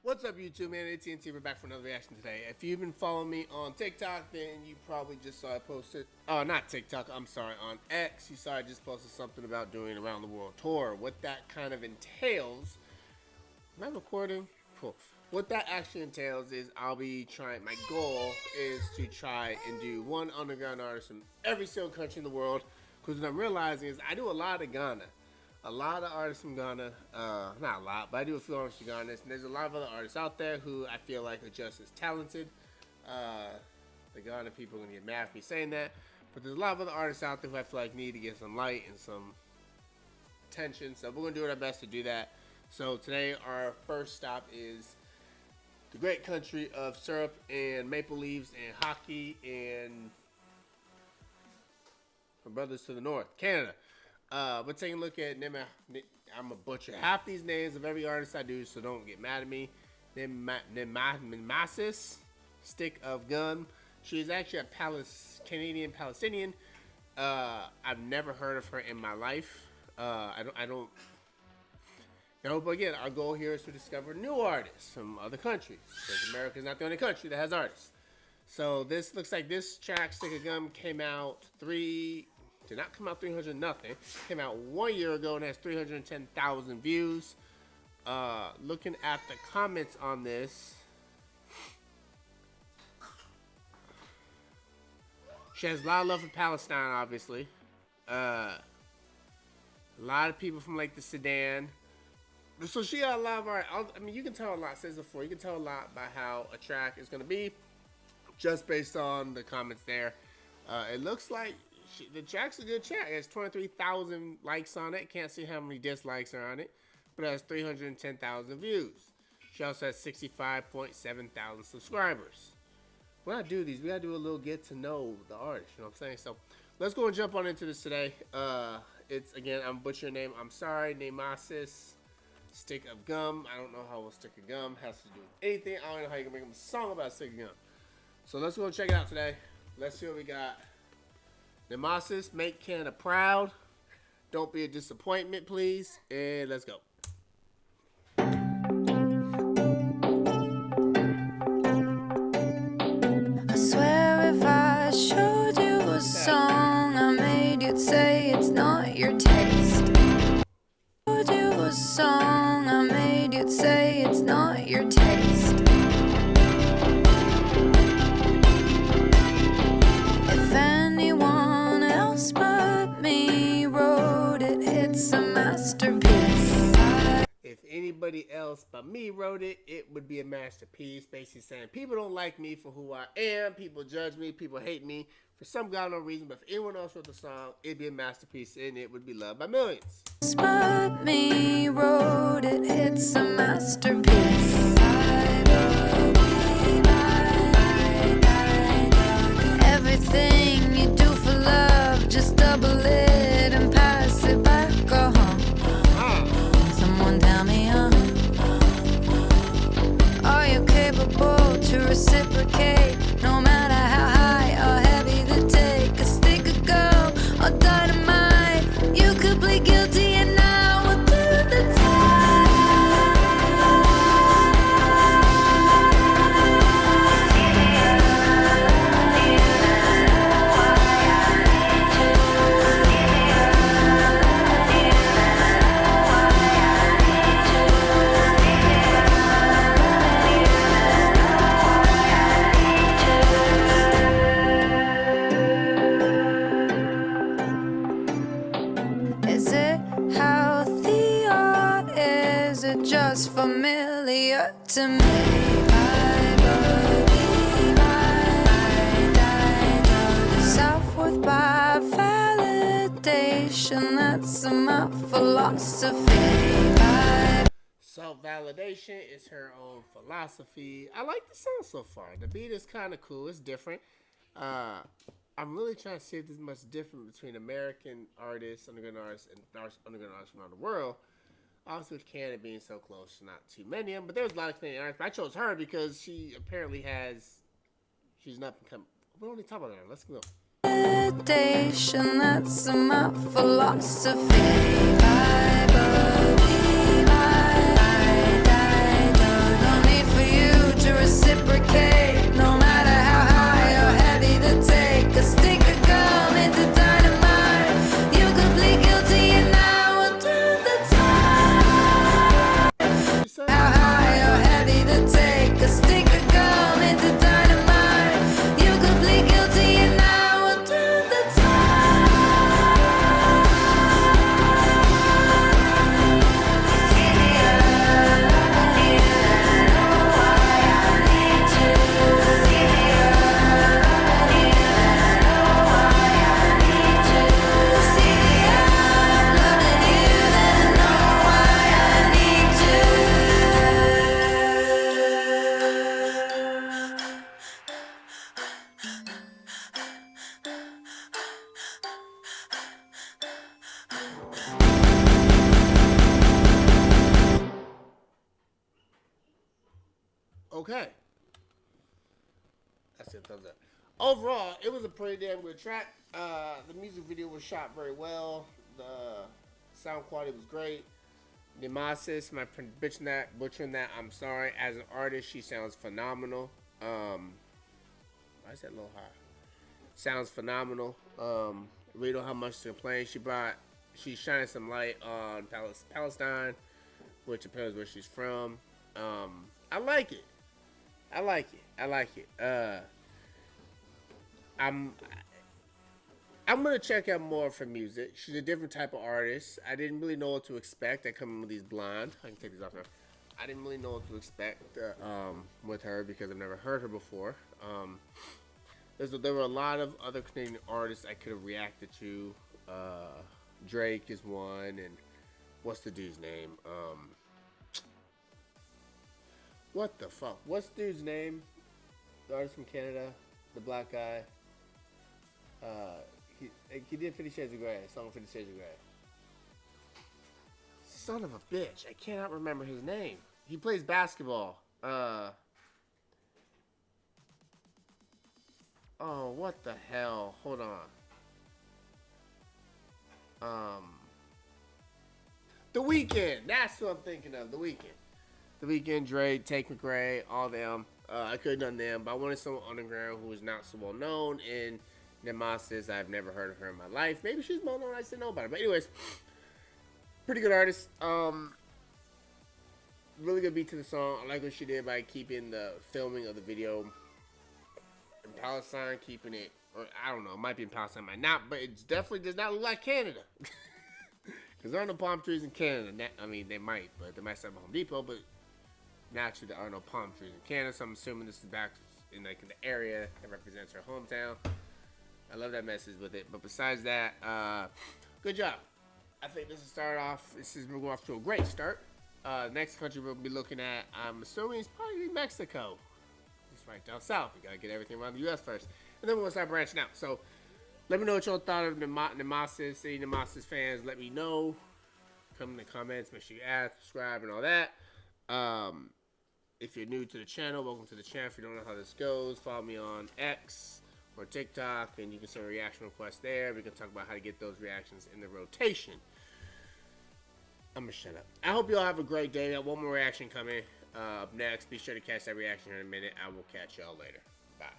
What's up, YouTube, man? It's TNT. We're back for another reaction today. If you've been following me on TikTok, then you probably just saw I posted, not TikTok, I'm sorry, on X. You saw I just posted something about doing around the world tour. What that kind of entails, am I recording? Cool. What that actually entails is I'll be trying, my goal is to try and do one underground artist from every single country in the world. Because what I'm realizing is I do a lot of Ghana. A lot of artists from Ghana, not a lot, but I do a few artists from Ghana, and there's a lot of other artists out there who I feel like are just as talented. The Ghana people are going to get mad at me saying that, but there's a lot of other artists out there who I feel like need to get some light and some attention, so we're going to do our best to do that. So today our first stop is the great country of syrup and maple leaves and hockey and my brothers to the north, Canada. We're taking a look at I'm going to butcher half these names of every artist I do, so don't get mad at me. Nemahsis, Stick of Gum. She is actually a Canadian-Palestinian. I've never heard of her in my life. I don't know, but again, our goal here is to discover new artists from other countries, because America is not the only country that has artists. So this looks like this track, Stick of Gum, did not come out 300 nothing. Came out 1 year ago and has 310,000 views. Looking at the comments on this, she has a lot of love for Palestine, obviously. A lot of people from like the Sudan. So she got a lot of art. I mean, you can tell a lot. Says before, you can tell a lot by how a track is going to be, just based on the comments there. It looks like the track's a good track. It has 23,000 likes on it. Can't see how many dislikes are on it, but it has 310,000 views. She also has 65.7 thousand subscribers. When I do these, we gotta do a little get to know the artist. You know what I'm saying? So let's go and jump on into this today. It's again, I'm butchering your name. I'm sorry, Nemahsis, Stick of Gum. I don't know how a stick of gum has to do with anything. I don't know how you can make a song about a stick of gum. So let's go and check it out today. Let's see what we got. Nemahsis, make Canada proud. Don't be a disappointment, please. And let's go. I swear if I showed you a song I made, you'd say it's not your taste. Showed you a song I made, you'd say it's not your taste. If anyone else but me wrote it, it's a masterpiece. If anybody else but me wrote it, it would be a masterpiece. Basically saying people don't like me for who I am. People judge me. People hate me for some goddamn reason. But if anyone else wrote the song, it'd be a masterpiece and it would be loved by millions. But me wrote it, it's a masterpiece. Everything you do for love, just double it and pass it back. Go home. Someone tell me, are you capable to reciprocate? No matter how high or heavy the take, a stick of gum or dynamite, you could plead guilty and I will do the Is it healthy or is it just familiar to me? Self-worth by validation, that's my philosophy. Self-validation is her own philosophy. I like the sound so far. The beat is kind of cool. It's different. I'm really trying to see if there's much different between American artists, underground artists, and underground artists from around the world. Obviously, with Canada being so close, not too many of them. But there's a lot of Canadian artists. But I chose her because she apparently she's not become. We don't need to talk about her. Let's go. Validation, that's my philosophy. I believe I don't need Okay. That's it. Thumbs up. Overall, it was a pretty damn good track. The music video was shot very well. The sound quality was great. Nemahsis, my butchering that. I'm sorry. As an artist, she sounds phenomenal. Why is that a little high? Sounds phenomenal. We don't have much to complain. She's shining some light on Palestine, which appears where she's from. I like it. I like it. I'm gonna check out more of her music. She's a different type of artist. I didn't really know what to expect. I come in with these blind. I can take these off now. I didn't really know what to expect with her because I've never heard her before. There were a lot of other Canadian artists I could have reacted to. Drake is one, and what's the dude's name? What the fuck? What's the dude's name? The artist from Canada, the black guy. He did 50 Shades of Grey. Song 50 Shades of Grey. Son of a bitch! I cannot remember his name. He plays basketball. Oh, what the hell? Hold on. The Weeknd. That's what I'm thinking of. The Weeknd. The Weeknd, Drake, Take McRae, all them. I could have done them, but I wanted someone underground who is not so well known. And Nemahsis, I've never heard of her in my life. Maybe she's well known. I just didn't know about her. But anyways, pretty good artist. Really good beat to the song. I like what she did by keeping the filming of the video in Palestine, keeping it, or I don't know, it might be in Palestine, might not, but it definitely does not look like Canada. Because there are no palm trees in Canada. I mean, they might, but they might set up a Home Depot, but naturally there are no palm trees in Canada, so I'm assuming this is back in the area that represents her hometown. I love that message with it, but besides that, good job. I think this is we're going off to a great start. Next country we'll be looking at, I'm assuming it's probably Mexico. It's right down south. We gotta get everything around the U.S. first, and then we'll start branching out. So, let me know what y'all thought of Nemahsis. Any Nemahsis fans, let me know. Come in the comments. Make sure you subscribe, and all that. If you're new to the channel, welcome to the channel. If you don't know how this goes, follow me on X or TikTok, and you can send a reaction request there. We can talk about how to get those reactions in the rotation. I'm gonna shut up. I hope you all have a great day. Got one more reaction coming up next. Be sure to catch that reaction in a minute. I will catch y'all later. Bye.